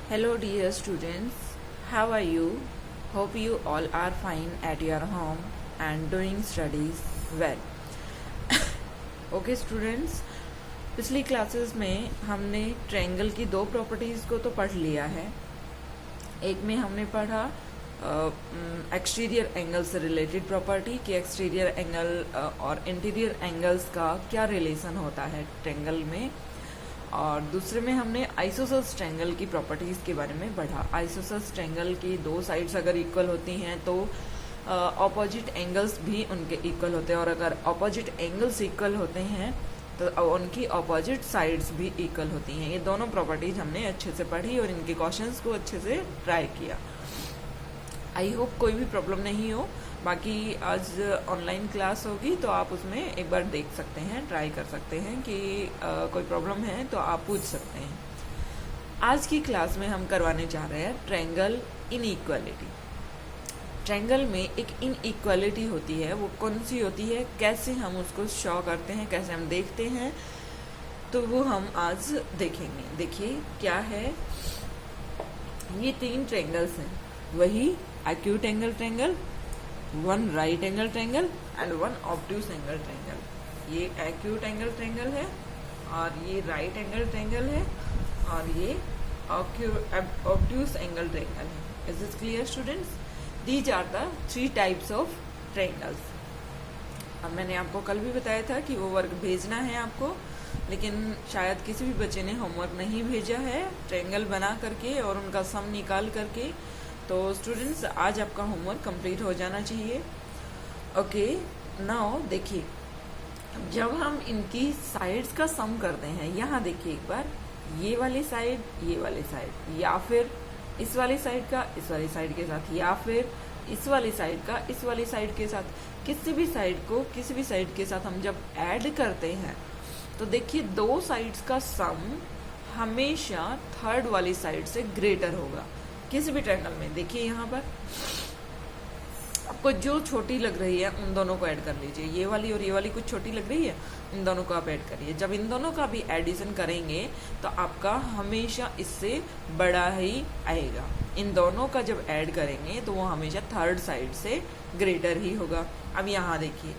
Hello, dear students. How are you? Hope you all are fine at your home and doing studies well. Okay, students. पिछली classes में हमने triangle की दो properties को तो पढ़ लिया है. एक में हमने पढ़ा एक्सटीरियर एंगल से रिलेटेड प्रॉपर्टी कि एक्सटीरियर एंगल और इंटीरियर एंगल्स का क्या रिलेशन होता है ट्रायंगल में, और दूसरे में हमने आइसोसेलेस ट्रायंगल की प्रॉपर्टीज़ के बारे में पढ़ा. आइसोसेलेस ट्रायंगल की दो साइड्स अगर इक्वल होती हैं तो ऑपोजिट एंगल्स भी उनके इक्वल होते हैं, और अगर ऑपोजिट एंगल्स इक्वल होते हैं तो उनकी ऑपोजिट साइड्स भी इक्वल होती हैं. ये दोनों प्रॉपर्टीज हमने अच्छे से पढ़ी और इनके क्वेश्चंस को अच्छे से ट्राई किया. आई होप कोई भी प्रॉब्लम नहीं हो. बाकी आज ऑनलाइन क्लास होगी तो आप उसमें एक बार देख सकते हैं, ट्राई कर सकते हैं कि कोई प्रॉब्लम है तो आप पूछ सकते हैं. आज की क्लास में हम करवाने जा रहे हैं ट्रायंगल इनइक्वालिटी. ट्रायंगल में एक इनइक्वालिटी होती है, वो कौन सी होती है, कैसे हम उसको शो करते हैं, कैसे हम देखते हैं, तो वो हम आज देखेंगे. देखिए क्या है, ये तीन ट्रायंगल्स हैं, वही acute angle triangle, one right angle triangle and one obtuse angle triangle. ये एक्यूट एंगल ट्रायंगल है और ये राइट एंगल ट्रायंगल है और ये ऑब्ट्यूस एंगल ट्रायंगल है. Is this clear students? These are the three types of triangles. अब मैंने आपको कल भी बताया था कि वो वर्क भेजना है आपको, लेकिन शायद किसी भी बच्चे ने होमवर्क नहीं भेजा है ट्रायंगल बना करके और उनका सम निकाल करके. तो स्टूडेंट्स आज आपका होमवर्क कंप्लीट हो जाना चाहिए. ओके, नाउ देखिए, जब हम इनकी साइड्स का सम करते हैं, यहाँ देखिए एक बार, ये वाली साइड, ये वाली साइड, या फिर इस वाली साइड का इस वाली साइड के साथ, या फिर इस वाली साइड का इस वाली साइड के साथ, किसी भी साइड को किसी भी साइड के साथ हम जब ऐड करते हैं तो देखिए दो साइड्स का सम हमेशा थर्ड वाली साइड से ग्रेटर होगा किसी भी ट्रायंगल में. देखिए यहाँ पर आपको जो छोटी लग रही है उन दोनों को ऐड कर लीजिए. ये वाली और ये वाली कुछ छोटी लग रही है, इन दोनों को आप ऐड करिए. जब इन दोनों का भी एडिशन करेंगे तो आपका हमेशा इससे बड़ा ही आएगा. इन दोनों का जब ऐड करेंगे तो वो हमेशा थर्ड साइड से ग्रेटर ही होगा. अब यहाँ देखिए,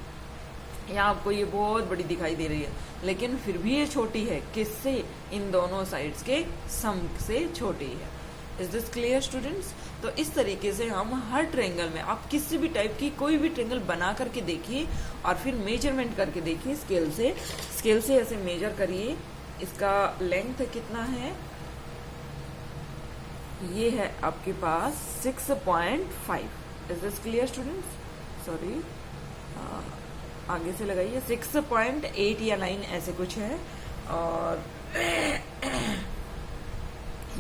यहाँ आपको ये बहुत बड़ी दिखाई दे रही है, लेकिन फिर भी ये छोटी है. किससे? इन दोनों साइड्स के सम से छोटी है. Is this clear students? तो इस तरीके से हम हर ट्रायंगल में, आप किसी भी टाइप की कोई भी ट्रायंगल बना करके देखिए और फिर मेजरमेंट करके देखिए. स्केल से ऐसे मेजर करिए. इसका लेंथ कितना है, ये है आपके पास 6.5. Is this clear students? Sorry, आगे से लगाइए. 6.8 या 9 ऐसे कुछ है. और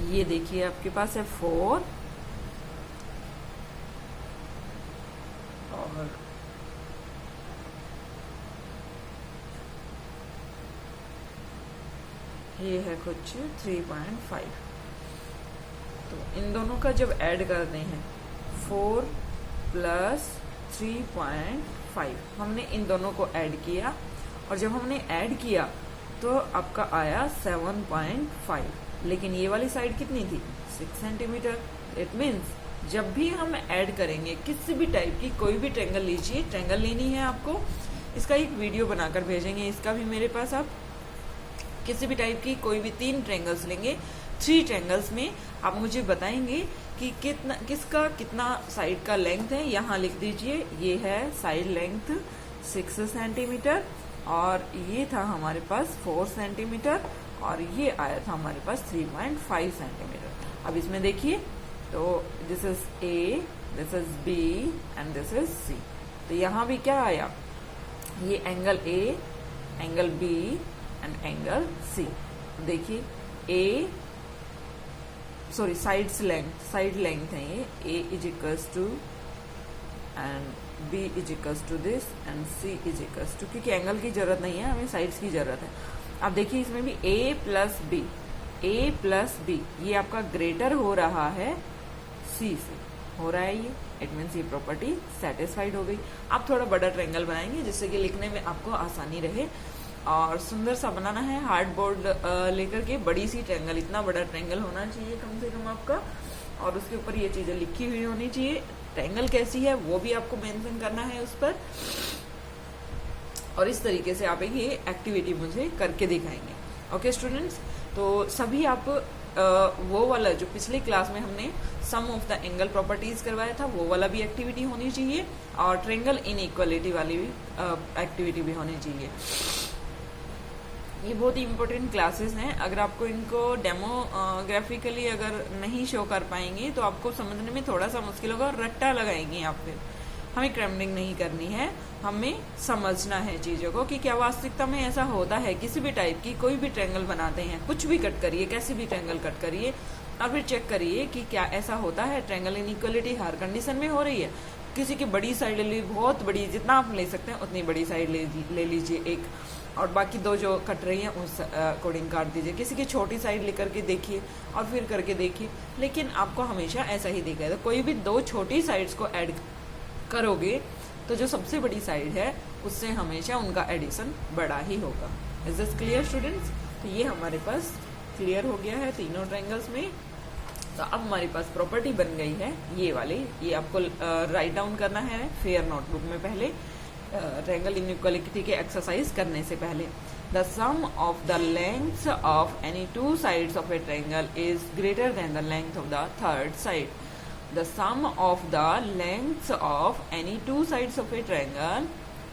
ये देखिए आपके पास है 4 और ये है कुछ 3.5. तो इन दोनों का जब ऐड करते हैं 4 प्लस 3.5, हमने इन दोनों को ऐड किया और जब हमने ऐड किया तो आपका आया 7.5. लेकिन ये वाली साइड कितनी थी? 6 सेंटीमीटर. इट मीन्स जब भी हम ऐड करेंगे किसी भी टाइप की कोई भी ट्रायंगल लीजिए, ट्रायंगल लेनी है आपको, इसका एक वीडियो बनाकर भेजेंगे, इसका भी मेरे पास. आप किसी भी टाइप की कोई भी 3 ट्रायंगल्स लेंगे, 3 ट्रायंगल्स में आप मुझे बताएंगे कि किसका कितना साइड का लेंथ है. यहाँ लिख दीजिए, ये है साइड लेंथ 6 सेंटीमीटर और ये था हमारे पास 4 सेंटीमीटर और ये आया था हमारे पास 3.5 सेंटीमीटर. अब इसमें देखिए, तो this is A, this is B and this is C. तो यहाँ भी क्या आया, ये angle A, angle B and angle C. देखिए ए, सॉरी साइड लेंथ है ये. A is equals to and B is equals to this and C is equals to, क्योंकि एंगल की जरूरत नहीं है, हमें साइड्स की जरूरत है. अब देखिए इसमें भी a प्लस बी, ये आपका ग्रेटर हो रहा है c से, हो रहा है ये. इट मीन्स ये प्रॉपर्टी सेटिस्फाइड हो गई. आप थोड़ा बड़ा ट्रायंगल बनाएंगे जिससे कि लिखने में आपको आसानी रहे. और सुंदर सा बनाना है। हार्ड बोर्ड लेकर के बड़ी सी ट्रायंगल, इतना बड़ा ट्रायंगल होना चाहिए कम से कम आपका, और उसके ऊपर ये चीजें लिखी हुई होनी चाहिए। ट्रायंगल कैसी है वो भी आपको मेंशन करना है उस पर, और इस तरीके से आप ये एक्टिविटी मुझे करके दिखाएंगे। ओके स्टूडेंट्स, तो सभी आप वो वाला जो पिछले क्लास में हमने सम ऑफ द एंगल प्रॉपर्टीज करवाया था वो वाला भी एक्टिविटी होनी चाहिए, और ट्रायंगल इनइक्वालिटी वाली भी एक्टिविटी भी होनी चाहिए। ये बहुत ही इंपॉर्टेंट क्लासेस हैं। अगर आपको इनको डेमोग्राफिकली अगर नहीं शो कर पाएंगे तो आपको समझने में थोड़ा सा मुश्किल होगा, और रट्टा लगाएंगे आप। फिर हमें क्रैम्बिंग नहीं करनी है, हमें समझना है चीजों को कि क्या वास्तविकता में ऐसा होता है। किसी भी टाइप की कोई भी ट्रायंगल बनाते हैं, कुछ भी कट करिए, कैसी भी ट्रायंगल कट करिए, और फिर चेक करिए कि क्या ऐसा होता है। ट्रायंगल इनइक्वालिटी हर कंडीशन में हो रही है। किसी की बड़ी साइड ले ली, बहुत बड़ी, जितना आप ले सकते हैं उतनी बड़ी साइड ले लीजिए एक, और बाकी दो जो कट रही हैं उस अकॉर्डिंग काट दीजिए। किसी की छोटी साइड लेकर के देखिए और फिर करके देखिए, लेकिन आपको हमेशा ऐसा ही दिखेगा। तो कोई भी दो छोटी साइड्स को ऐड करोगे तो जो सबसे बड़ी साइड है उससे हमेशा उनका एडिशन बड़ा ही होगा। Is this clear students? तो ये हमारे पास क्लियर हो गया है तीनों ट्रायंगल्स में। तो अब हमारे पास प्रॉपर्टी बन गई है ये वाली, ये आपको राइट डाउन करना है फेयर नोटबुक में पहले, ट्रायंगल इनइक्वालिटी के एक्सरसाइज करने से पहले। The sum of the length of any two sides of a triangle is greater than the length of the third side. The sum of the lengths of any two sides of a triangle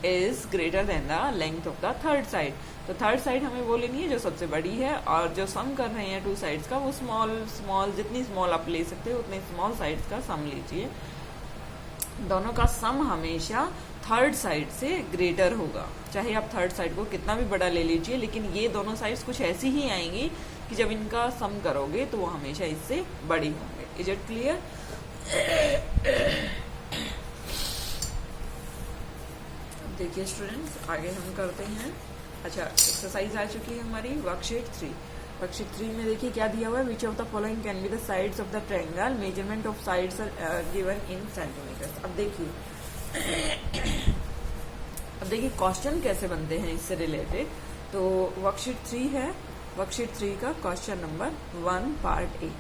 is greater than the length of the third side. तो third side हमें वो लेनी है जो सबसे बड़ी है, और जो सम कर रहे हैं टू साइड्स का वो स्मॉल जितनी स्मॉल आप ले सकते हो उतनी स्मॉल साइड्स का सम लीजिए। दोनों का सम हमेशा थर्ड साइड से ग्रेटर होगा। चाहे आप थर्ड साइड को कितना भी बड़ा ले लीजिए, लेकिन ये दोनों साइड्स कुछ ऐसी ही आएंगी कि जब इनका सम करोगे तो वो हमेशा इससे बड़ी होंगे। Is it clear? देखिए स्टूडेंट्स, आगे हम करते हैं। अच्छा, एक्सरसाइज आ चुकी है हमारी वर्कशीट 3। वर्कशीट 3 में देखिए क्या दिया हुआ है। Which of the following can be the sides of the triangle, measurement of sides are given in centimeter. अब देखिए क्वेश्चन कैसे बनते हैं इससे रिलेटेड। तो वर्कशीट 3 है, वर्कशीट 3 का question number 1 part A.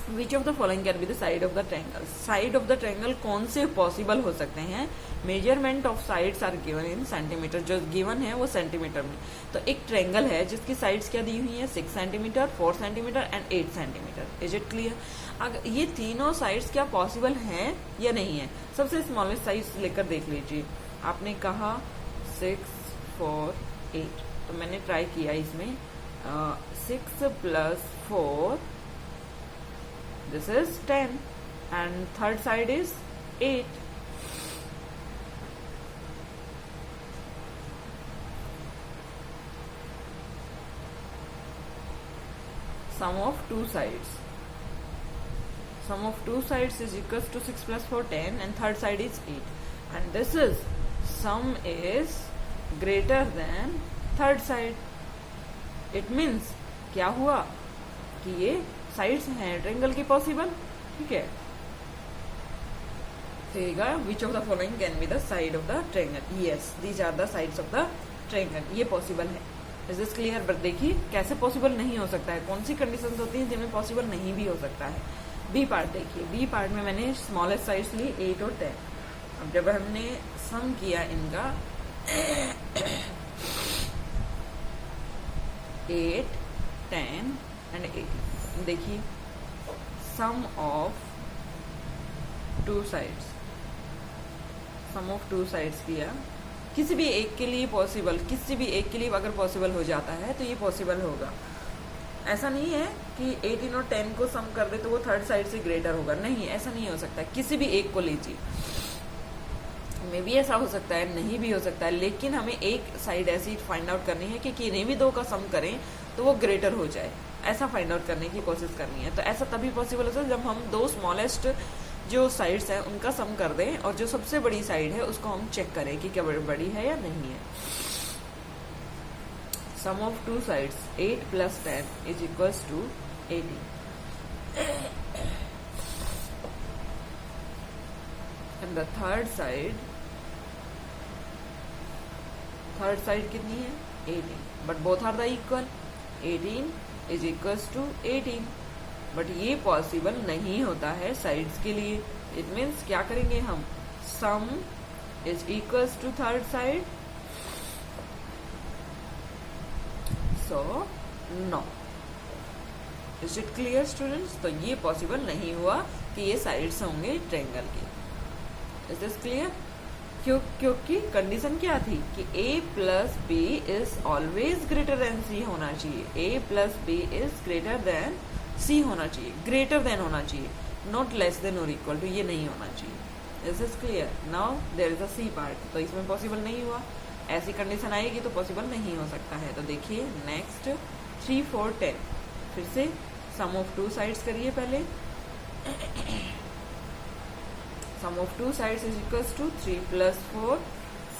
Which of the following can be the side of the triangle. Side of the triangle कौन से पॉसिबल हो सकते हैं? Measurement of sides are given in centimeter. जो गिवन है वो सेंटीमीटर में। तो एक ट्रायंगल है जिसकी साइड्स क्या दी हुई है, 6 centimetre, 4 centimeter and 8 centimetre. Is it clear? अगर ये तीनों साइड्स क्या पॉसिबल हैं या नहीं है? सबसे स्मॉलेस्ट साइज लेकर देख लीजिए। आपने कहा 6, 4, 8, तो मैंने ट्राई किया इसमें 6 + 4, this is 10 and third side is 8. Sum of two sides. Sum of two sides is equals to 6 + 4, 10 and third side is 8. And this is sum is greater than third side. It means क्या हुआ कि ये sides हैं triangle की possible. ठीक है, which of the following can be the side of the triangle. Yes, these are the sides of the triangle. ये possible है। Is this clear? बट देखिए कैसे पॉसिबल नहीं हो सकता है, कौन सी कंडीशंस होती हैं जिनमें पॉसिबल नहीं भी हो सकता है। बी पार्ट देखिए, बी पार्ट में मैंने स्मॉलेस्ट साइड्स ली 8 और 10। अब जब हमने सम किया इनका 8, 10 एंड 18, देखिए sum of two sides, sum of two sides किया। किसी भी एक के लिए पॉसिबल, किसी भी एक के लिए अगर पॉसिबल हो जाता है तो ये पॉसिबल होगा। ऐसा नहीं है कि 18 और 10 को सम कर दे तो वो थर्ड साइड से ग्रेटर होगा, नहीं, ऐसा नहीं हो सकता। किसी भी एक को लीजिए, में भी ऐसा हो सकता है, नहीं भी हो सकता है, लेकिन हमें एक साइड ऐसी फाइंड आउट करनी है कि किन्हीं भी दो का सम करें तो वो ग्रेटर हो जाए, ऐसा फाइंड आउट करने की कोशिश करनी है। तो ऐसा तभी पॉसिबल होता है जब हम दो स्मॉलेस्ट जो साइड्स हैं उनका सम कर दें, और जो सबसे बड़ी साइड है उसको हम चेक करें कि क्या बड़ी है या नहीं है। Sum of two sides 8 + 10 is equals to 18 and the third third side कितनी है 18, but both are the equal, 18 is equals to 18, but ये पॉसिबल नहीं होता है साइड्स के लिए। इट मीन्स क्या करेंगे हम, sum is equals to third side, so no. Is it clear students? तो ये पॉसिबल नहीं हुआ कि ये साइड्स होंगे ट्रायंगल की। Is this clear? क्योंकि कंडीशन क्या थी कि a plus B is always greater than C होना चाहिए, a plus B is greater than C होना चाहिए, ग्रेटर देन होना चाहिए, नॉट लेस देन और इक्वल टू, ये नहीं होना चाहिए। Is this clear? Now there is a C part, तो इसमें पॉसिबल नहीं हुआ, ऐसी कंडीशन आएगी तो पॉसिबल नहीं हो सकता है। तो देखिए नेक्स्ट 3, 4, 10, फिर से सम ऑफ टू साइड्स करिए पहले। Sum of two sides is equals to 3 plus 4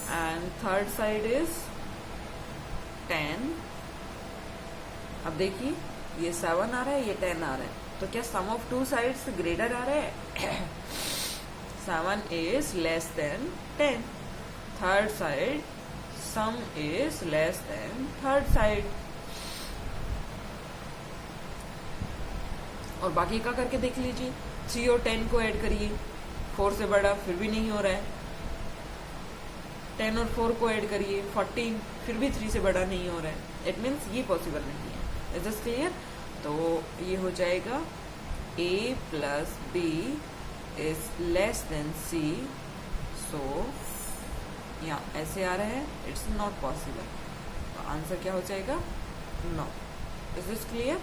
and third side is 10। अब देखिए ये 7 आ रहा है, ये 10 आ रहा है, तो क्या सम ऑफ टू साइड्स ग्रेटर आ रहा है? 7 is less then 10, third side some is less then third side. और बाकी का करके देख लीजिए, 3 और 10 को ऐड करिए, 4 से बड़ा फिर भी नहीं हो रहा है, 10 और 4 को ऐड करिए 14, फिर भी 3 से बड़ा नहीं हो रहा है। इट मीन्स ये पॉसिबल नहीं है। Is this clear? तो ये हो जाएगा a plus B is less than C, so यहाँ ऐसे आ रहा है, इट्स नॉट पॉसिबल, तो आंसर क्या हो जाएगा? नो। Is this clear?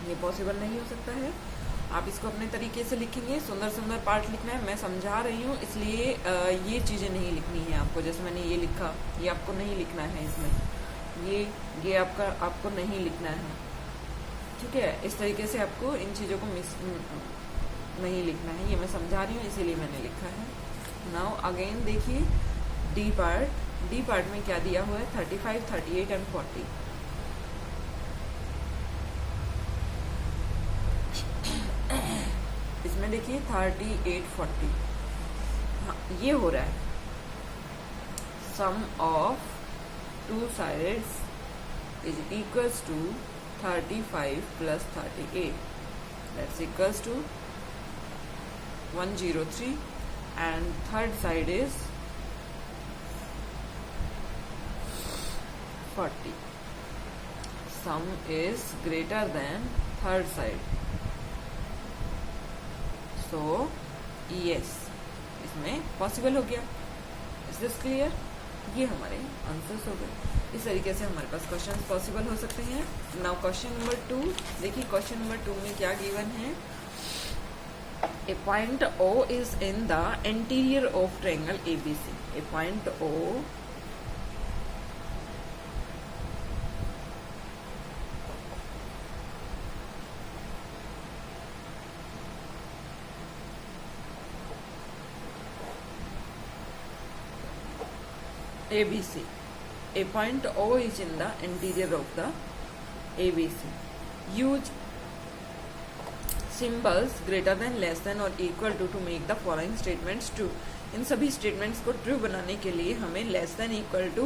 ये पॉसिबल नहीं हो सकता है। आप इसको अपने तरीके से लिखेंगे, सुंदर सुंदर पार्ट लिखना है, मैं समझा रही हूँ इसलिए ये चीज़ें नहीं लिखनी है आपको, जैसे मैंने ये लिखा, ये आपको नहीं लिखना है इसमें, ये आपको नहीं लिखना है, ठीक है? इस तरीके से आपको इन चीज़ों को मिस नहीं लिखना है, ये मैं समझा रही हूँ इसीलिए मैंने लिखा है। नाउ अगेन देखिए डी पार्ट में क्या दिया हुआ है, 35, 38 एंड 40। इसमें देखिए 38, 40, हाँ ये हो रहा है, sum of two sides is equals to 35 plus 38, that's equals to 103, and third side is 40. Sum is greater than third side. So yes, इसमें possible हो गया। Is this clear? ये हमारे आंसर्स हो गए। इस तरीके से हमारे पास क्वेश्चंस पॉसिबल हो सकते हैं। नाउ क्वेश्चन नंबर 2 देखिए, क्वेश्चन नंबर 2 में क्या गिवन है, A point O is in the interior of triangle ABC. A point O ABC. A point O is in the interior of the ABC. Use symbols greater than, less than और equal to make the following statements true. इन सभी statements को true बनाने के लिए हमें less than, equal to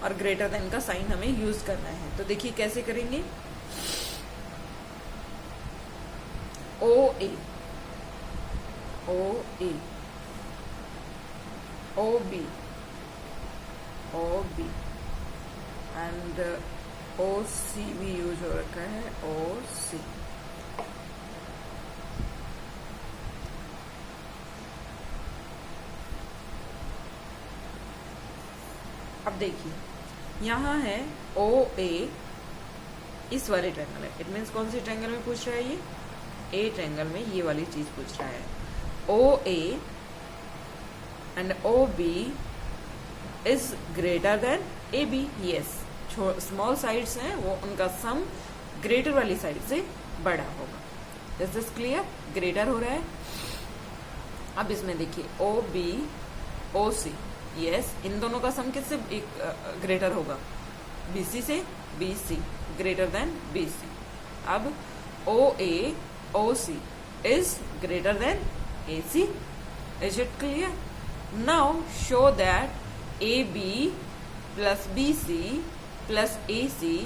और greater than का sign हमें यूज करना है। तो देखिए कैसे करेंगे, O A, O A, O B, O B and O C भी यूज हो रखा है, ओ सी। अब देखिए यहाँ है ओ ए, इस वाले ट्रायंगल है, इट मीन्स कौन सी ट्रायंगल में पूछ रहा है, ये ए ट्रायंगल में ये वाली चीज पूछ रहा है। O A and O B is greater than A B, yes, small sides हैं वो, उनका सम ग्रेटर वाली साइड से बड़ा होगा। Is this clear? ग्रेटर हो रहा है। अब इसमें देखिए ओ बी, ओ सी, यस, इन दोनों का सम किससे ग्रेटर होगा, बीसी से, बीसी ग्रेटर देन बीसी। अब O A, O C is greater than A C. Is it clear? Now show that A B plus B C plus A C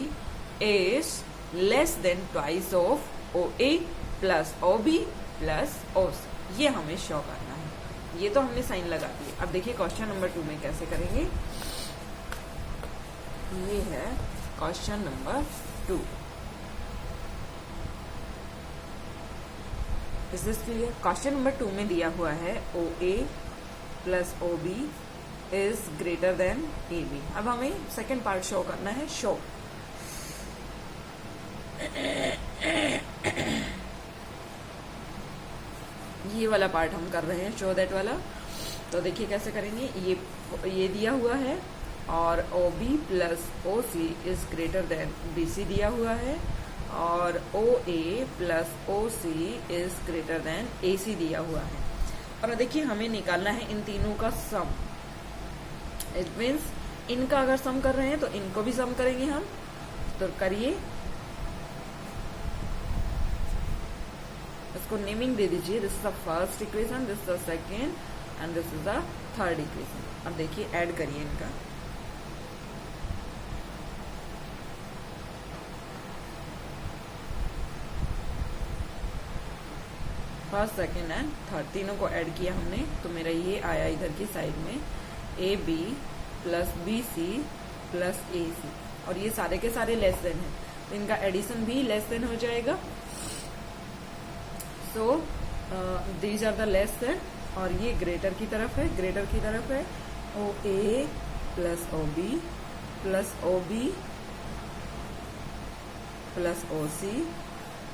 is less than twice of O A plus O B plus O C. ये हमें show करना है। ये तो हमने sign लगा दिया। अब देखिए क्वेश्चन नंबर 2 में कैसे करेंगे। ये है question number 2। Is this clear? Question number 2 में दिया हुआ है O A plus O B is greater than A B. अब हमें सेकेंड पार्ट शो करना है। शो ये वाला पार्ट हम कर रहे हैं, शो दैट वाला। तो देखिए कैसे करेंगे। ये दिया हुआ है और O B plus O C is greater than B C दिया हुआ है और O A plus O C is greater than A C दिया हुआ है। और देखिए हमें निकालना है इन तीनों का सम। इट मीन्स इनका अगर सम कर रहे हैं तो इनको भी सम करेंगे हम। तो करिए, इसको नेमिंग दे दीजिए। This is the first equation, this is the second and this is the third equation. अब देखिए ऐड करिए इनका। फर्स्ट सेकेंड एंड थर्ड तीनों को ऐड किया हमने, तो मेरा ये आया इधर की साइड में A B plus B C plus A C. और ये सारे के सारे लेस देन है, तो इनका एडिशन भी लेस देन हो जाएगा। So these are the less than. और ये ग्रेटर की तरफ है, ग्रेटर की तरफ है O A plus O B plus O B plus O C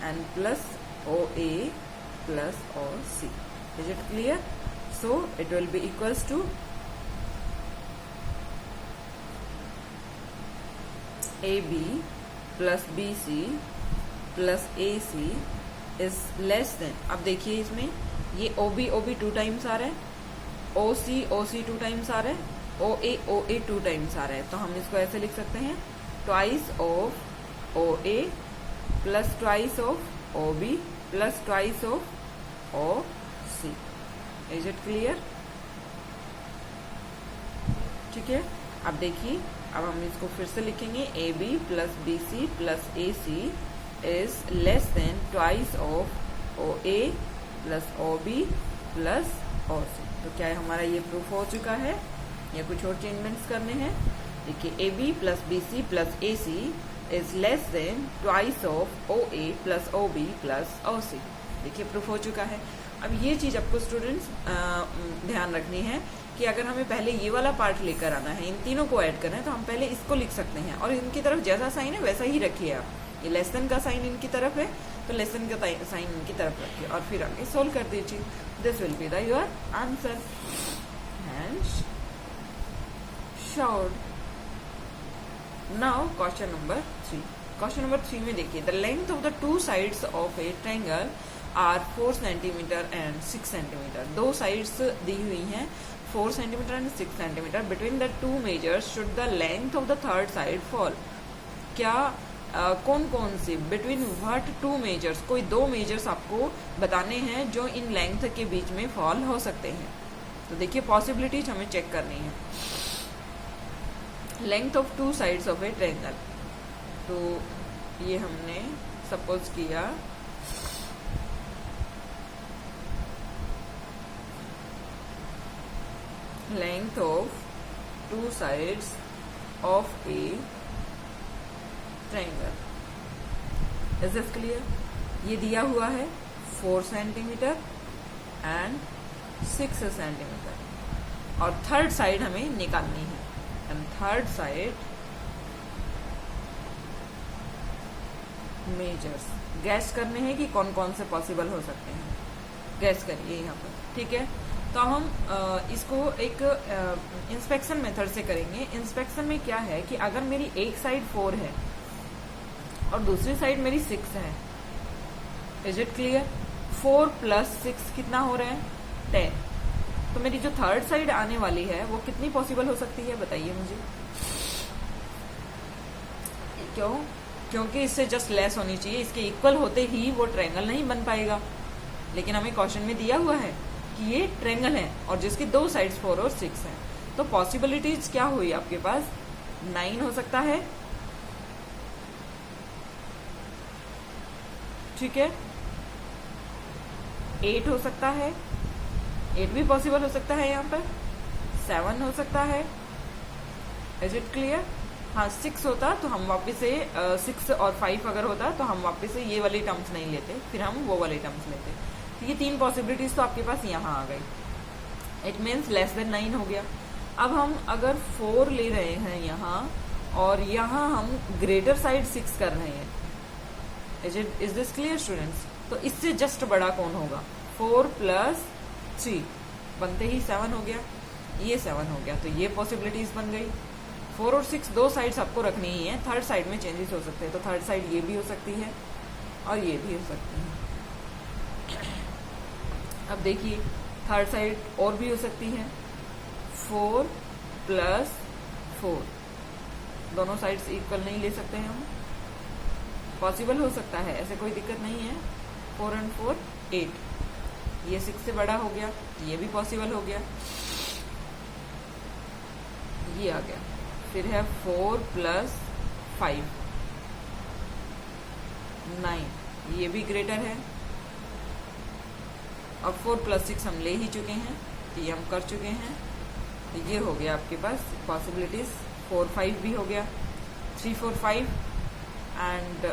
and plus O A plus or C. Is it clear? So it will be equals to AB plus BC plus AC is less than। अब देखिए इसमें ये OB OB 2 times आ रहा है, OC OC 2 times आ रहा है, OA OA 2 times आ रहा है। तो हम इसको ऐसे लिख सकते हैं twice of OA plus twice of OB plus twice of O C. Is it clear? ठीक है। अब देखिए, अब हम इसको फिर से लिखेंगे A B plus B C plus A C is less than twice of O A plus O B plus O C. तो क्या है हमारा ये प्रूफ हो चुका है या कुछ और चेंजमेंट्स करने हैं? देखिए A B plus B C plus A C is less than twice of O A plus O B plus O C. देखिए प्रूफ हो चुका है। अब ये चीज आपको स्टूडेंट्स ध्यान रखनी है कि अगर हमें पहले ये वाला पार्ट लेकर आना है, इन तीनों को ऐड करना है, तो हम पहले इसको लिख सकते हैं और इनकी तरफ जैसा साइन है वैसा ही रखिए आप। ये लेस देन का साइन इनकी तरफ है तो लेस देन का साइन इनकी तरफ रखिए और फिर आगे सोल्व कर दीजिए। This will be the your answer and shored. Now question number 3। Question number 3 में देखिए the length of the two sides of a triangle are 4 centimeter and 6 centimeter. दो साइड्स दी हुई हैं 4 centimeter and 6 centimeter. Between the two measures should the length of the third side fall. क्या कौन कौन से बिटवीन व्हाट टू मेजर्स, कोई दो मेजर्स आपको बताने हैं जो इन लेंथ के बीच में फॉल हो सकते हैं। तो देखिए पॉसिबिलिटीज हमें चेक करनी है। Length of two sides of a triangle, तो ये हमने सपोज किया length of two sides of a triangle. Is this clear? ये दिया हुआ है 4 सेंटीमीटर एंड 6 सेंटीमीटर और थर्ड साइड हमें निकालनी है। And third side measures gas करने हैं कि कौन कौन से पॉसिबल हो सकते हैं। गैस करिए यहाँ पर, ठीक है। तो हम इसको एक इंस्पेक्शन मेथड से करेंगे। इंस्पेक्शन में क्या है कि अगर मेरी एक साइड 4 है और दूसरी साइड मेरी 6 है, इज इट क्लियर? 4 प्लस 6 कितना हो रहा है? 10। तो मेरी जो थर्ड साइड आने वाली है वो कितनी पॉसिबल हो सकती है बताइए मुझे। क्यों? क्योंकि इससे जस्ट लेस होनी चाहिए, इसके इक्वल होते ही वो ट्रायंगल नहीं बन पाएगा। लेकिन हमें क्वेश्चन में दिया हुआ है कि ये ट्रेंगल है और जिसकी दो साइड्स 4 और 6 हैं। तो पॉसिबिलिटीज क्या हुई आपके पास, 9 हो सकता है, ठीक है, 8 हो सकता है, 8 भी पॉसिबल हो सकता है यहाँ पर, 7 हो सकता है। Is it clear? हाँ, 6 होता तो हम वापस से 6 और 5 अगर होता तो हम वापस से ये वाली टर्म्स नहीं लेते, फिर हम वो वाली टर्म्स लेते। तो ये 3 पॉसिबिलिटीज तो आपके पास यहाँ आ गई। इट मीन्स लेस देन 9 हो गया। अब हम अगर 4 ले रहे हैं यहाँ और यहाँ हम ग्रेटर साइड 6 कर रहे हैं, इज दिस क्लियर स्टूडेंट्स? तो इससे जस्ट बड़ा कौन होगा? 4 + 3 बनते ही 7 हो गया, ये 7 हो गया। तो ये पॉसिबिलिटीज बन गई। 4 और 6 दो साइड्स आपको रखनी ही है, थर्ड साइड में चेंजेस हो सकते हैं। तो थर्ड साइड ये भी हो सकती है और ये भी हो सकती है। अब देखिए थर्ड साइड और भी हो सकती है, 4 + 4, दोनों साइड्स इक्वल नहीं ले सकते हैं हम, पॉसिबल हो सकता है, ऐसे कोई दिक्कत नहीं है। 4 और 4 8, ये 6 से बड़ा हो गया, ये भी पॉसिबल हो गया, ये आ गया। फिर है 4 + 5 9, ये भी ग्रेटर है। और 4 + 6 हम ले ही चुके हैं, तो ये हम कर चुके हैं। तो ये हो गया आपके पास पॉसिबिलिटीज। 4 5 भी हो गया, 3 4 5 एंड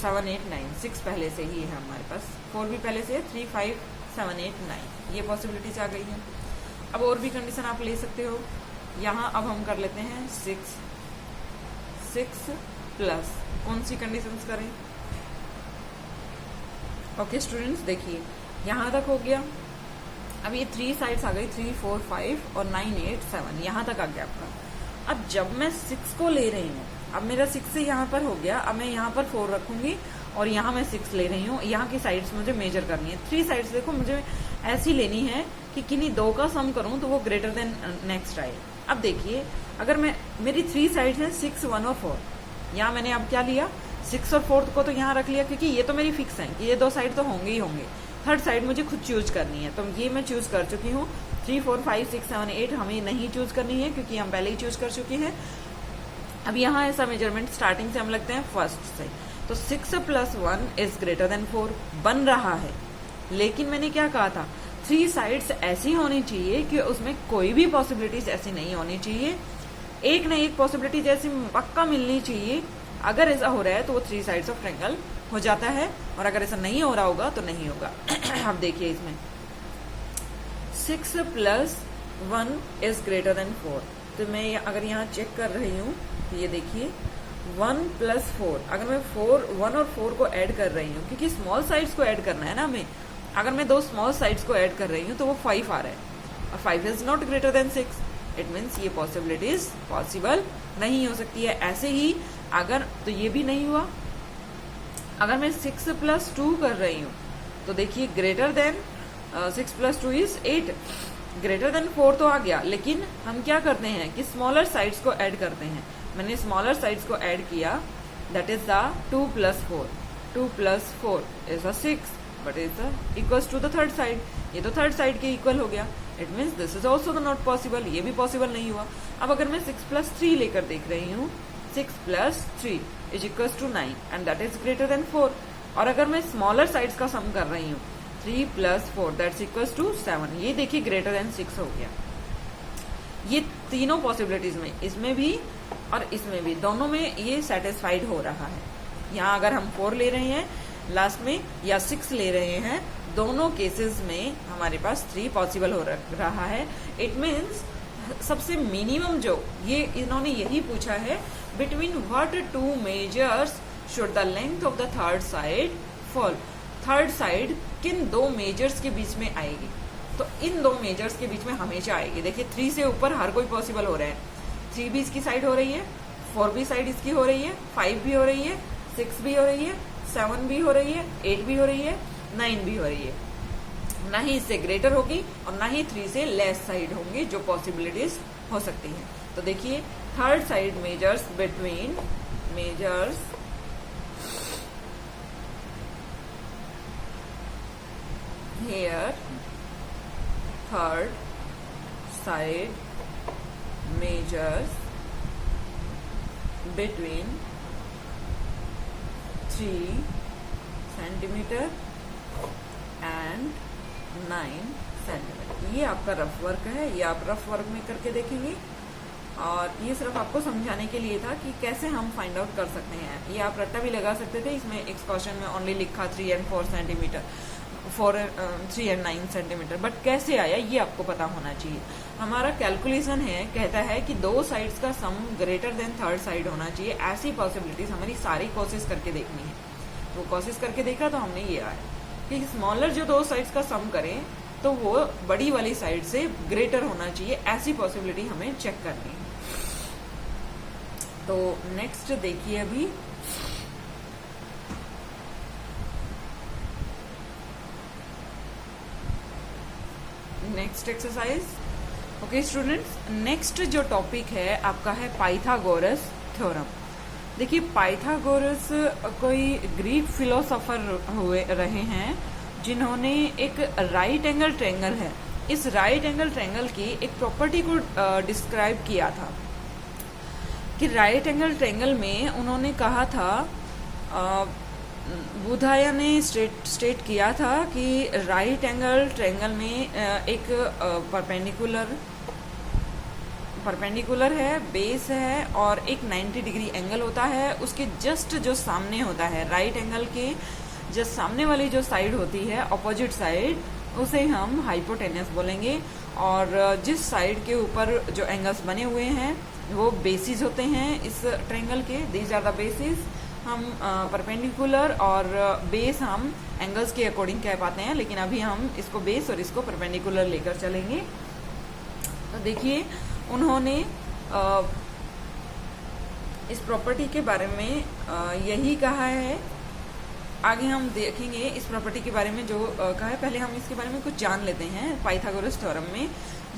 7 8 9, 6 पहले से ही है हमारे पास, 4 भी पहले से है, 3 5 7 8 9, ये पॉसिबिलिटीज आ गई हैं। अब और भी कंडीशन आप ले सकते हो। यहाँ अब हम कर लेते हैं 6 प्लस, कौन सी कंडीशंस करें? ओके स्टूडेंट्स, देखिए यहाँ तक हो गया। अब ये 3 साइड्स आ गई, 3 4 5 और 9 8 7, यहाँ तक आ गया आपका। अब जब मैं 6 को ले रही हूँ, अब मेरा 6 से यहाँ पर हो गया, अब मैं यहाँ पर 4 रखूंगी और यहाँ मैं 6 ले रही हूँ। यहाँ की साइड्स मुझे मेजर करनी है। 3 साइड्स देखो मुझे ऐसी लेनी है कि किन्हीं दो का सम करूँ तो वो ग्रेटर देन नेक्स्ट आए। अब देखिए अगर मैं, मेरी 3 साइड्स हैं 6 1 और 4, यहाँ मैंने अब क्या लिया, 6 और 4 को तो यहाँ रख लिया क्योंकि ये तो मेरी फिक्स है कि ये दो साइड तो होंगे ही होंगे। थर्ड साइड मुझे खुद चूज करनी है, तो ये मैं चूज कर चुकी हूँ। 3 4 5 6 7 8 हमें नहीं चूज करनी है क्योंकि हम पहले ही चूज कर चुके हैं। अब यहाँ ऐसा मेजरमेंट स्टार्टिंग से हम लगते हैं फर्स्ट से, तो 6 + 1 इज ग्रेटर देन 4 बन रहा है। लेकिन मैंने क्या कहा था, 3 साइड्स ऐसी होनी चाहिए कि उसमें कोई भी पॉसिबिलिटीज ऐसी नहीं होनी चाहिए, एक न एक पॉसिबिलिटी जैसी पक्का मिलनी चाहिए। अगर ऐसा हो रहा है तो वो 3 साइड्स ऑफ ट्रायंगल हो जाता है, और अगर ऐसा नहीं हो रहा होगा तो नहीं होगा। अब देखिए इसमें 6 + 1 इज ग्रेटर देन 4, तो मैं अगर यहाँ चेक कर रही हूँ तो ये देखिए 1 + 4, अगर मैं 1 और 4 को ऐड कर रही हूँ क्योंकि स्मॉल साइड्स को ऐड करना है ना हमें, अगर मैं 2 स्मॉल साइड्स को ऐड कर रही हूँ तो वो 5 आ रहा है और 5 is not greater than 6। It means ये पॉसिबिलिटीज पॉसिबल नहीं हो सकती है। ऐसे ही अगर, तो ये भी नहीं हुआ। अगर मैं 6 + 2 कर रही हूँ तो देखिए greater than 6 + 2 is 8, greater than 4 तो आ गया, लेकिन हम क्या करते हैं कि स्मॉलर साइड्स को ऐड करते हैं। मैंने स्मॉलर साइड्स को ऐड किया, that is the 2 + 4, 2 + 4 is 6 but is equals to the third side, ये तो थर्ड साइड के इक्वल हो गया। It means this is also not possible, ये भी पॉसिबल नहीं हुआ। अब अगर मैं 6 + 3 लेकर देख रही हूँ, 6 + 3 is equals to 9 and that is greater than 4। और अगर मैं स्मॉलर साइड्स का सम कर रही हूँ, 3 + 4 दैट्स इक्वल्स टू 7, ये देखिए ग्रेटर देन 6 हो गया। ये तीनों पॉसिबिलिटीज में, इसमें भी और इसमें भी, दोनों में ये सेटिस्फाइड हो रहा है। यहाँ अगर हम 4 ले रहे हैं लास्ट में या 6 ले रहे हैं, दोनों केसेस में हमारे पास 3 पॉसिबल हो रहा है। इट मीन्स सबसे मिनिमम जो ये इन्होंने यही पूछा है, between what 2 measures should the length of the third side fall, third side किन 2 मेजर्स के बीच में आएगी, तो इन 2 मेजर्स के बीच में हमेशा आएगी। देखिए 3 से ऊपर हर कोई पॉसिबल हो रहा है, 3 भी इसकी साइड हो रही है, 4 भी साइड इसकी हो रही है, 5 भी हो रही है, 6 भी हो रही है, 7 भी हो रही है, 8 भी हो रही है, 9 भी हो रही है। ना ही इससे ग्रेटर होगी और ना ही 3 से लेस साइड होंगी जो पॉसिबिलिटीज हो सकती हैं। तो देखिए third side measures between measures here third side measures between 3 centimeter and 9 centimetre. ये आपका रफ वर्क है, ये आप रफ वर्क में करके देखेंगे और ये सिर्फ आपको समझाने के लिए था कि कैसे हम फाइंड आउट कर सकते हैं। ये आप रट्टा भी लगा सकते थे, इसमें एक क्वेश्चन में ओनली लिखा 3 and 4 centimetre, 3 and 9 centimetre, but कैसे आया ये आपको पता होना चाहिए। हमारा कैलकुलेशन है, कहता है कि दो साइड्स का सम ग्रेटर देन थर्ड साइड होना चाहिए। ऐसी पॉसिबिलिटीज हमारी सारी कोशिश करके देखनी है। तो कोशिश करके देखा तो हमने ये आया कि स्मॉलर जो दो साइड्स का सम करें तो वो बड़ी वाली साइड से ग्रेटर होना चाहिए। ऐसी पॉसिबिलिटी हमें चेक करनी है। तो नेक्स्ट देखिए, अभी next exercise. Okay students, next जो टॉपिक है आपका है पाइथागोरस थ्योरम। देखिए, पाइथागोरस कोई ग्रीक फिलोसोफर हुए रहे हैं जिन्होंने एक राइट एंगल ट्रायंगल है, इस राइट एंगल ट्रायंगल की एक प्रॉपर्टी को डिस्क्राइब किया था कि राइट एंगल ट्रायंगल में उन्होंने कहा था, बुधाया ने स्टेट किया था कि राइट एंगल ट्रायंगल में एक परपेंडिकुलर है, बेस है और एक 90 डिग्री एंगल होता है। उसके जस्ट जो सामने होता है, राइट एंगल के जस्ट सामने वाली जो साइड होती है, ऑपोजिट साइड, उसे हम हाइपोटेनस बोलेंगे। और जिस साइड के ऊपर जो एंगल्स बने हुए हैं वो बेसिस होते हैं इस ट्रायंगल के, दीज आर द बेसिस। हम परपेंडिकुलर और बेस हम एंगल्स के अकॉर्डिंग कह पाते हैं, लेकिन अभी हम इसको बेस और इसको परपेंडिकुलर लेकर चलेंगे। तो देखिए, उन्होंने इस प्रॉपर्टी के बारे में यही कहा है। आगे हम देखेंगे इस प्रॉपर्टी के बारे में जो कहा है। पहले हम इसके बारे में कुछ जान लेते हैं। पाइथागोरस थ्योरम में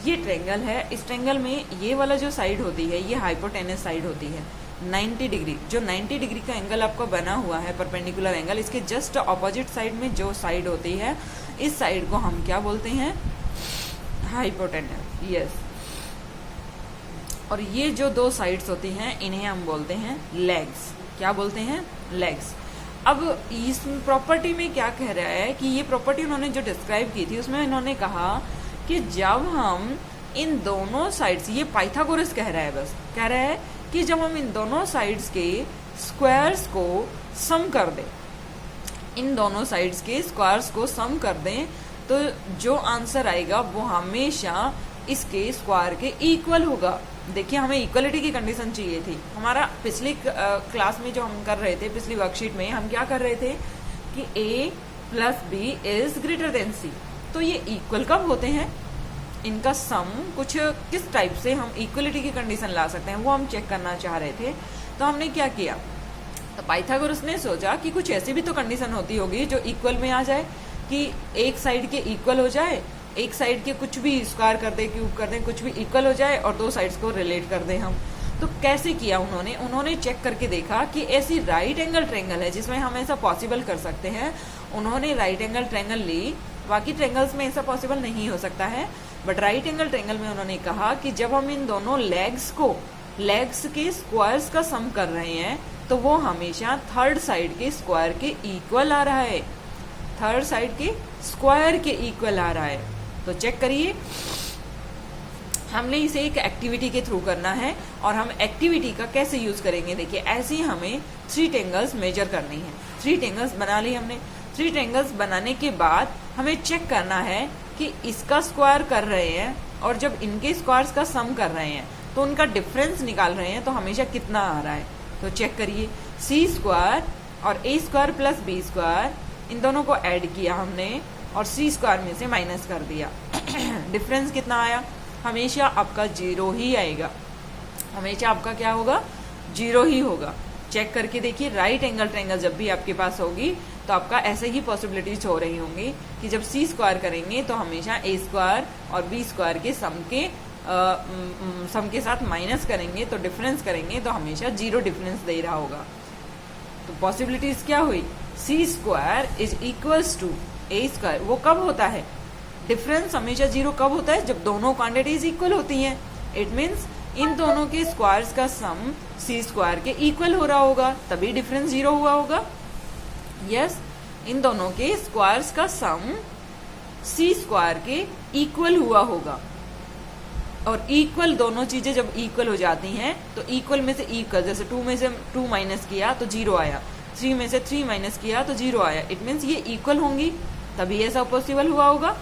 ये ट्रायंगल है, इस ट्रायंगल में ये वाला जो साइड होती है ये हाइपोटेनस साइड होती है 90 डिग्री। जो 90 डिग्री का एंगल आपका बना हुआ है, परपेंडिकुलर एंगल, इसके जस्ट ऑपोजिट साइड में जो साइड होती है, इस साइड को हम क्या बोलते हैं? हाइपोटेनस। यस। और ये जो दो साइड्स होती हैं इन्हें हम बोलते हैं लेग्स। क्या बोलते हैं? लेग्स। अब इस प्रॉपर्टी में क्या कह रहा है कि ये प्रॉपर्टी उन्होंने जो डिस्क्राइब की थी उसमें इन्होंने कहा कि जब हम इन दोनों साइड्स, ये पाइथागोरस कह रहा है, बस कह रहा है कि जब हम इन दोनों साइड्स के स्क्वायर्स को सम कर दें, इन दोनों साइड्स के स्क्वायर्स को सम कर दें, तो जो आंसर आएगा वो हमेशा इसके स्क्वायर के इक्वल होगा। देखिए, हमें इक्वलिटी की कंडीशन चाहिए थी। हमारा पिछली क्लास में जो हम कर रहे थे, पिछली वर्कशीट में हम क्या कर रहे थे कि a plus B is greater than C. तो ये इक्वल कब होते हैं? इनका सम कुछ किस टाइप से हम इक्वलिटी की कंडीशन ला सकते हैं, वो हम चेक करना चाह रहे थे। तो हमने क्या किया, तो पाइथागोरस ने सोचा कि कुछ ऐसी भी तो कंडीशन होती होगी जो इक्वल में आ जाए, कि एक साइड के इक्वल हो जाए, एक साइड के कुछ भी स्क्वायर कर दे, क्यूब कर दे, कुछ भी इक्वल हो जाए और दो साइड्स को रिलेट कर दे हम। तो कैसे किया उन्होंने चेक करके देखा कि ऐसी राइट एंगल ट्रायंगल है जिसमें हम ऐसा पॉसिबल कर सकते हैं। उन्होंने राइट एंगल ट्रायंगल ली, बाकी ट्रायंगल्स में ऐसा पॉसिबल नहीं हो सकता है, बट राइट एंगल ट्रायंगल में उन्होंने कहा कि जब हम इन दोनों लेग्स के स्क्वायर्स का सम कर रहे हैं तो वो हमेशा थर्ड साइड के स्क्वायर के इक्वल आ रहा है, थर्ड साइड के स्क्वायर के इक्वल आ रहा है। तो चेक करिए, हमने इसे एक एक्टिविटी के थ्रू करना है और हम एक्टिविटी का कैसे यूज करेंगे। देखिए, ऐसे ही हमें 3 ट्रायंगल्स मेजर करनी है। 3 ट्रायंगल्स बना ली हमने। 3 ट्रायंगल्स बनाने के बाद हमें चेक करना है कि इसका स्क्वायर कर रहे हैं और जब इनके स्क्वायर्स का सम कर रहे हैं तो उनका डिफरेंस निकाल रहे हैं तो हमेशा कितना आ रहा है। तो चेक करिए, सी स्क्वायर और ए स्क्वायर प्लस बी स्क्वायर, इन दोनों को ऐड किया हमने और सी स्क्वायर में से माइनस कर दिया। डिफरेंस कितना आया? हमेशा आपका 0 ही आएगा, हमेशा आपका क्या होगा? 0 ही होगा। चेक करके देखिए, राइट एंगल ट्रायंगल जब भी आपके पास होगी तो आपका ऐसे ही पॉसिबिलिटीज हो रही होंगी कि जब सी स्क्वायर करेंगे तो हमेशा ए स्क्वायर और बी स्क्वायर के सम के साथ माइनस करेंगे तो डिफरेंस करेंगे तो हमेशा 0 डिफरेंस दे रहा होगा। तो पॉसिबिलिटीज क्या हुई? C square is equals to A square. वो कब होता है? डिफरेंस हमेशा जीरो कब होता है? जब दोनों क्वांटिटीज इक्वल होती हैं। इट मीन्स इन दोनों के स्क्वायर्स का सम सी स्क्वायर के इक्वल हो रहा होगा, तभी डिफरेंस जीरो हुआ होगा। यस, इन दोनों के स्क्वायर्स का सम सी स्क्वायर के इक्वल हुआ होगा। और इक्वल दोनों चीजें जब इक्वल हो जाती हैं तो इक्वल में से इक्वल, जैसे 2 में से 2 माइनस किया तो 0 आया, 3 में से 3 माइनस किया तो 0 आया। इट मीन्स ये इक्वल होंगी, तभी ऐसा पॉसिबल हुआ होगा।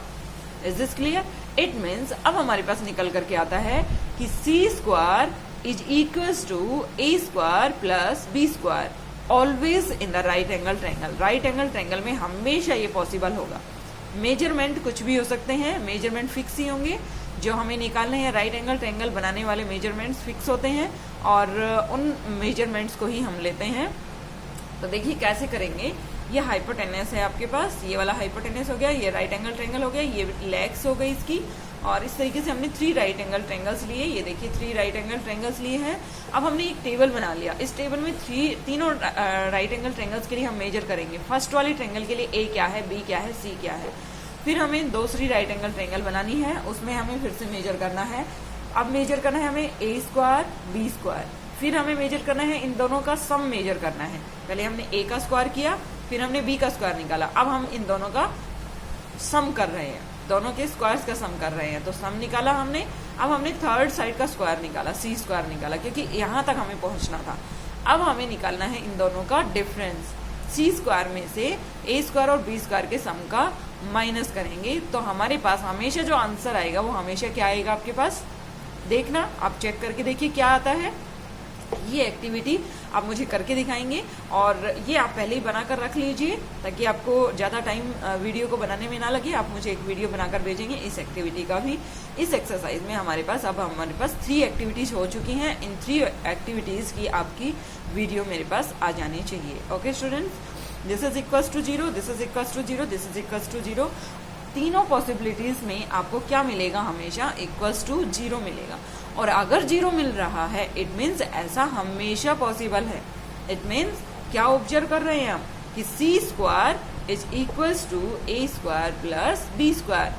Is this clear? It means अब हमारे पास निकल करके आता है कि C square is equals to A square plus B square always in the right angle triangle. Right angle triangle में हमेशा ये पॉसिबल होगा। मेजरमेंट कुछ भी हो सकते हैं, मेजरमेंट फिक्स ही होंगे। जो हमें निकालने हैं राइट एंगल ट्रायंगल बनाने वाले मेजरमेंट्स फिक्स होते हैं और उन मेजरमेंट्स को ही हम लेते हैं। तो देखिए कैसे करेंगे। ये हाइपोटेनस है आपके पास, ये वाला हाइपोटेनस हो गया, ये राइट एंगल ट्रायंगल हो गया, ये लेग्स हो गई इसकी। और इस तरीके से हमने 3 राइट एंगल ट्रायंगल्स लिए। ये देखिए 3 राइट एंगल ट्रायंगल्स लिए हैं। अब हमने एक टेबल बना लिया। इस टेबल में तीनों राइट एंगल ट्रायंगल्स के लिए हम मेजर करेंगे। फर्स्ट वाले ट्रायंगल के लिए ए क्या है, बी क्या है, सी क्या है। फिर हमें दूसरी राइट एंगल ट्रायंगल बनानी है, उसमें हमें फिर से मेजर करना है। अब मेजर करना है हमें ए स्क्वायर बी स्क्वायर, फिर हमें मेजर करना है इन दोनों का सम मेजर करना है। पहले हमने ए का स्क्वायर किया, फिर हमने बी का स्क्वायर निकाला। अब हम इन दोनों का सम कर रहे हैं, दोनों के स्क्वायर्स का सम कर रहे हैं। तो सम निकाला हमने। अब हमने थर्ड साइड का स्क्वायर निकाला, सी स्क्वायर निकाला, क्योंकि यहाँ तक हमें पहुंचना था। अब हमें निकालना है इन दोनों का डिफरेंस। सी स्क्वायर में से ए स्क्वायर और बी स्क्वायर के सम का माइनस करेंगे तो हमारे पास हमेशा जो आंसर आएगा वो हमेशा क्या आएगा आपके पास, देखना आप चेक करके देखिए क्या आता है। ये एक्टिविटी आप मुझे करके दिखाएंगे और ये आप पहले ही बनाकर रख लीजिए ताकि आपको ज़्यादा टाइम वीडियो को बनाने में ना लगे। आप मुझे एक वीडियो बनाकर भेजेंगे इस एक्टिविटी का भी। इस एक्सरसाइज में हमारे पास 3 एक्टिविटीज हो चुकी हैं। इन 3 एक्टिविटीज की आपकी वीडियो मेरे पास आ जानी चाहिए। Okay students, this is equals to 0, this is equals to 0, this is equals to 0। तीनों पॉसिबिलिटीज में आपको क्या मिलेगा, हमेशा इक्वल्स टू 0 मिलेगा। और अगर 0 मिल रहा है इट मीन्स ऐसा हमेशा पॉसिबल है। इट मीन्स क्या ऑब्जर्व कर रहे हैं हम कि C square is equals to A square plus B square,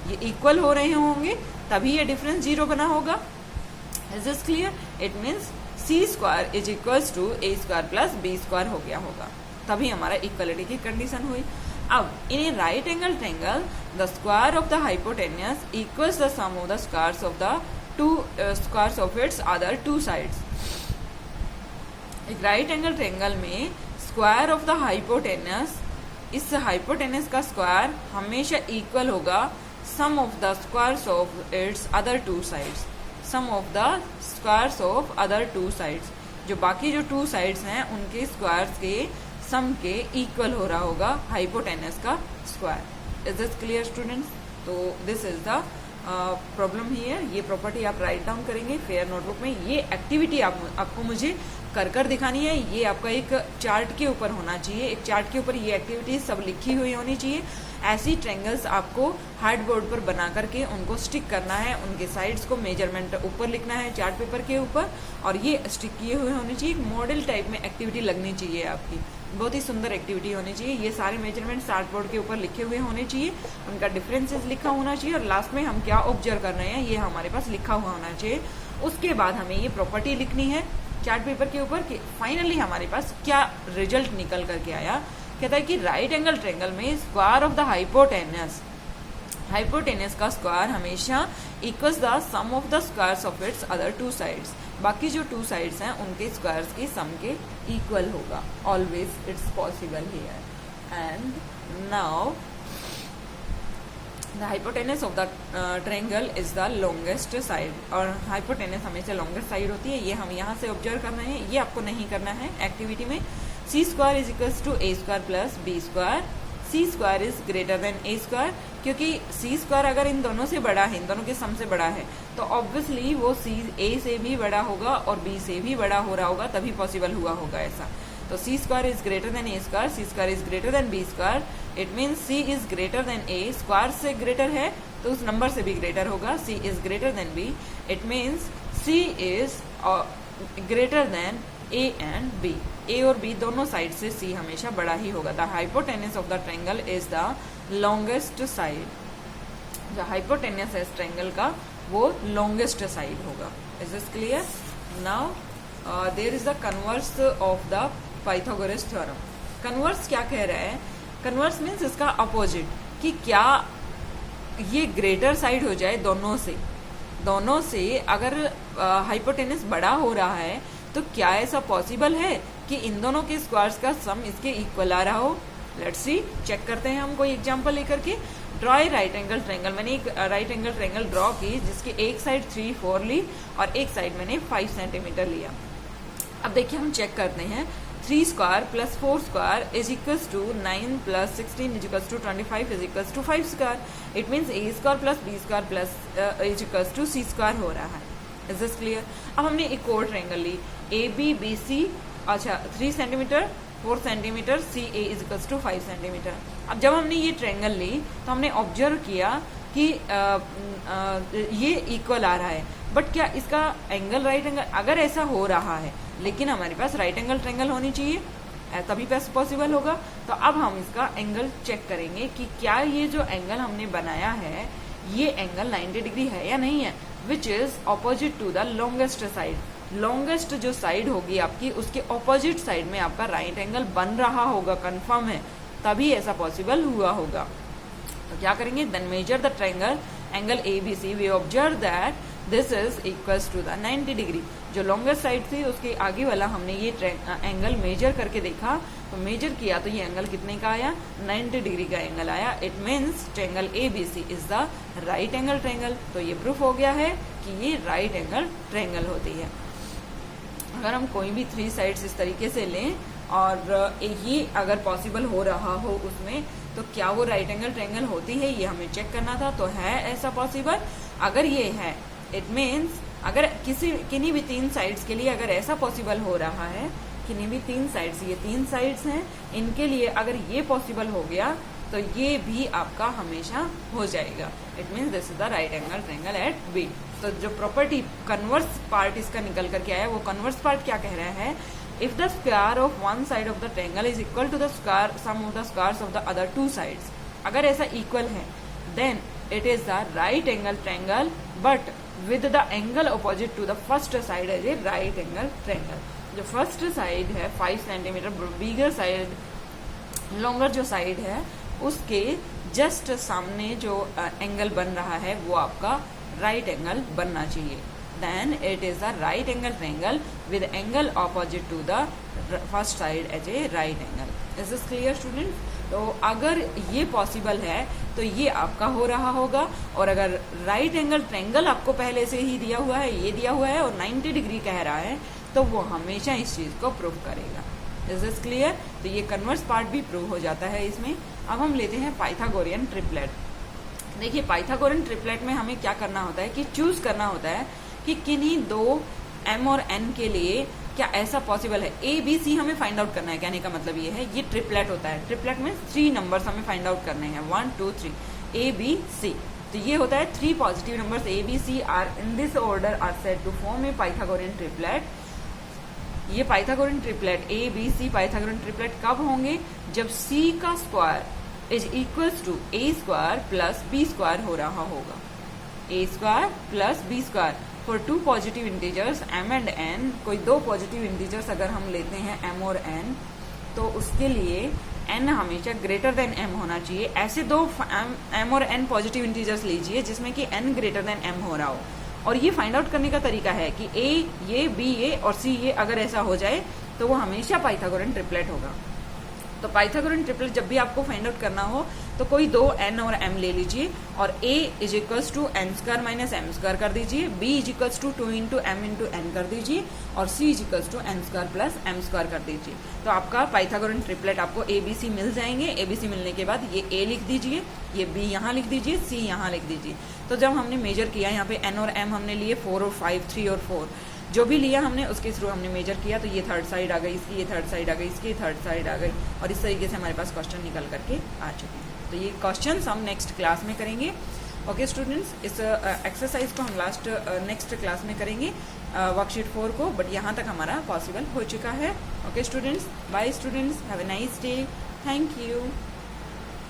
ये इक्वल हो रहे होंगे तभी ये डिफरेंस 0 बना होगा। Is this clear? It means C square is equals to A square plus B square हो गया होगा, तभी हमारा इक्वलिटी की कंडीशन हुई। अब in a right angle triangle the square of the hypotenuse equals the sum of the squares of the squares of its other 2 sides. एक right angle triangle में स्क्वायर ऑफ द हाइपोटेन्यूस, इस hypotenuse का square हमेशा equal होगा sum of the squares of its other 2 sides. Sum of the squares of other 2 sides, जो बाकी जो 2 sides हैं उनके स्क्वायर्स के सम के इक्वल हो रहा होगा हाइपोटेन्यूस का square. Is this clear students? तो this is the problem here. ये प्रॉपर्टी आप राइट डाउन करेंगे फेयर नोटबुक में। ये एक्टिविटी आपको मुझे कर दिखानी है। ये आपका एक चार्ट के ऊपर होना चाहिए, एक चार्ट के ऊपर ये एक्टिविटीज सब लिखी हुई होनी चाहिए। ऐसी ट्रायंगल्स आपको हार्ड बोर्ड पर बना करके उनको स्टिक करना है, उनके साइड्स को मेजरमेंट ऊपर लिखना है चार्ट पेपर के ऊपर, और ये स्टिक किए हुए होने चाहिए। एक मॉडल टाइप में एक्टिविटी लगनी चाहिए आपकी, बहुत ही सुंदर एक्टिविटी होनी चाहिए। ये सारे मेजरमेंट चार्ट बोर्ड के ऊपर लिखे हुए होने चाहिए, उनका डिफरेंसेस लिखा होना चाहिए, और लास्ट में हम क्या ऑब्जर्व कर रहे हैं ये हमारे पास लिखा हुआ होना चाहिए। उसके बाद हमें ये प्रॉपर्टी लिखनी है चार्ट पेपर के ऊपर कि फाइनली हमारे पास क्या रिजल्ट निकल करके आया। कहता है कि राइट एंगल ट्रायंगल में square of the hypotenuse, hypotenuse का स्क्वायर हमेशा equals the sum of the squares of its other 2 sides. बाकी जो 2 साइड्स हैं उनके स्क्वायर्स की सम के इक्वल होगा। Always it's possible here. And now the hypotenuse of the triangle is the longest side, और हाइपोटेन्यूस हमेशा लॉन्गेस्ट साइड होती है। ये हम यहाँ से ऑब्जर्व कर रहे हैं, ये आपको नहीं करना है एक्टिविटी में। C square is equals to A square plus B square. C square is greater than A square, क्योंकि सी स्क्वायर अगर इन दोनों से बड़ा है, इन दोनों के सम से बड़ा है, तो ऑब्वियसली वो सी ए से भी बड़ा होगा और बी से भी बड़ा हो रहा होगा, तभी पॉसिबल हुआ होगा ऐसा। तो C square is greater than A square, C square is greater than B square. It means C is greater than A, square से ग्रेटर है तो उस नंबर से भी ग्रेटर होगा। C is greater than B, it means C is greater than A and B. A और B दोनों side से सी हमेशा बड़ा ही होगा। The hypotenuse of the triangle is the longest side. जो हाइपोटेनियस है ट्रायंगल का वो लॉन्गेस्ट साइड होगा। Is this clear? Now there is the converse of the Pythagoras theorem. Converse क्या कह रहा है? कन्वर्स मीन्स इसका अपोजिट, कि क्या ये ग्रेटर साइड हो जाए दोनों से अगर हाइपोटेनस बड़ा हो रहा है तो क्या ऐसा पॉसिबल है कि इन दोनों के स्क्वायर्स का सम इसके इक्वल आ रहा हो? लेट्स सी, चेक करते हैं हम कोई एग्जांपल लेकर के। Draw a right angle triangle. मैंने एक राइट एंगल ट्रायंगल ड्रॉ की जिसकी एक साइड 3, 4 ली और एक साइड मैंने 5 सेंटीमीटर लिया। अब देखिए हम चेक करते हैं। 3 square plus 4 square is equals to 9 plus 16 is equals to 25 is equals to 5 square. It means A square plus B square plus is equals to C square हो रहा है। Is this clear? अब हमने एक और triangle ली, A B B C, अच्छा 3 centimetre 4 centimetre, C A is equals to 5 centimetre. अब जब हमने ये ट्रायंगल ली तो हमने ऑब्जर्व किया कि ये इक्वल आ रहा है, बट क्या इसका एंगल राइट एंगल? अगर ऐसा हो रहा है लेकिन हमारे पास राइट एंगल ट्रायंगल होनी चाहिए, तभी पॉसिबल होगा। तो अब हम इसका एंगल चेक करेंगे कि क्या ये जो एंगल हमने बनाया है ये एंगल 90 डिग्री है या नहीं है, which is opposite to the longest side. Longest जो साइड होगी आपकी उसके ऑपोजिट साइड में आपका राइट एंगल बन रहा होगा, कंफर्म है, तभी ऐसा पॉसिबल हुआ होगा। तो क्या करेंगे? Then measure the triangle angle ABC। We observe that this is equals to the 90 degree. जो लॉन्गेस्ट साइड थी उसके आगे वाला हमने ये एंगल मेजर करके देखा, तो मेजर किया तो ये एंगल कितने का आया? 90 डिग्री का एंगल आया। It means triangle ABC is the right angle triangle. तो ये प्रूफ हो गया है कि ये राइट एंगल ट्रायंगल होती है। अगर हम कोई भी 3 साइड्स इस तरीके से लें और ये अगर पॉसिबल हो रहा हो उसमें, तो क्या वो राइट एंगल ट्रायंगल होती है, ये हमें चेक करना था। तो है ऐसा पॉसिबल? अगर ये है, इट मीन्स अगर किन्हीं भी 3 साइड्स के लिए अगर ऐसा पॉसिबल हो रहा है, किन्हीं भी 3 साइड्स, ये 3 साइड्स हैं, इनके लिए अगर ये पॉसिबल हो गया तो ये भी आपका हमेशा हो जाएगा। It means this is the right angle triangle at B. तो जो प्रॉपर्टी कन्वर्स पार्ट इसका निकल करके आया, वो कन्वर्स पार्ट क्या कह रहा है? If the square of one side of the triangle is equal to the square sum of the squares of the other 2 sides, अगर ऐसा इक्वल है then it is the right angle triangle, but with the angle opposite to the first side as a right angle triangle. जो first side है 5 centimetre, bigger side, longer जो side है उसके just सामने जो एंगल बन रहा है वो आपका राइट एंगल बनना चाहिए। Then it is the right angle triangle with angle opposite to the first side as a right angle. Is this clear student? तो अगर ये पॉसिबल है तो ये आपका हो रहा होगा, और अगर राइट एंगल ट्रायंगल आपको पहले से ही दिया हुआ है, ये दिया हुआ है और 90 डिग्री कह रहा है, तो वो हमेशा इस चीज को प्रूव करेगा। Is this clear? तो ये कन्वर्स पार्ट भी प्रूव हो जाता है इसमें। अब हम लेते हैं पाइथागोरियन ट्रिपलेट। देखिए पाइथागोरियन ट्रिपलेट में हमें क्या करना होता है कि चूज करना होता है कि किन्हीं 2 m और n के लिए क्या ऐसा पॉसिबल है। A B C हमें फाइंड आउट करना है, कहने का मतलब ये है, ये ट्रिपलेट होता है। ट्रिपलेट में 3 नंबर्स हमें फाइंड आउट करने हैं, 1 2 3, A B C। तो ये होता है 3 positive numbers A B C are in this order are said to form a Pythagorean triplet. ये Pythagorean triplet A B C Pythagorean triplet कब होंगे? जब C का square is equals to A square plus B square हो रहा होगा। A square plus B square for 2 positive integers m and n। कोई 2 positive integers अगर हम लेते हैं m और n, तो उसके लिए n हमेशा ग्रेटर देन m होना चाहिए। ऐसे 2 m और n पॉजिटिव इंटीजर्स लीजिए जिसमें कि n ग्रेटर देन m हो रहा हो, और ये फाइंड आउट करने का तरीका है कि A ये B ये और C ये अगर ऐसा हो जाए तो वो हमेशा पाइथागोरियन ट्रिपलेट होगा। तो पाइथागोरियन ट्रिपलेट जब भी आपको फाइंड आउट करना हो तो कोई 2 n और m ले लीजिए, और A is equals to n square minus m square कर दीजिए, B is equals to 2 into m into n कर दीजिए, और C is equals to n square plus m square कर दीजिए। तो आपका पाइथागोरियन ट्रिपलेट आपको ABC मिल जाएंगे। ABC मिलने के बाद ये A लिख दीजिए, ये B यहाँ लिख दीजिए, C यहाँ लिख दीजिए। तो जब हमने मेजर किया यहाँ पे n और m हमने लिए 4 और 5, 3 और 4, जो भी लिया हमने उसके थ्रू हमने मेजर किया, तो ये थर्ड साइड आ गई, इसकी ये थर्ड साइड आ गई, इसकी थर्ड साइड आ गई, और इस तरीके से हमारे पास क्वेश्चन निकल करके आ चुके हैं। तो ये क्वेश्चंस हम नेक्स्ट क्लास में करेंगे। ओके स्टूडेंट्स, इस एक्सरसाइज को हम नेक्स्ट क्लास में करेंगे वर्कशीट 4 को, बट यहाँ तक हमारा पॉसिबल हो चुका है। Okay students, bye students, have a nice day, thank you.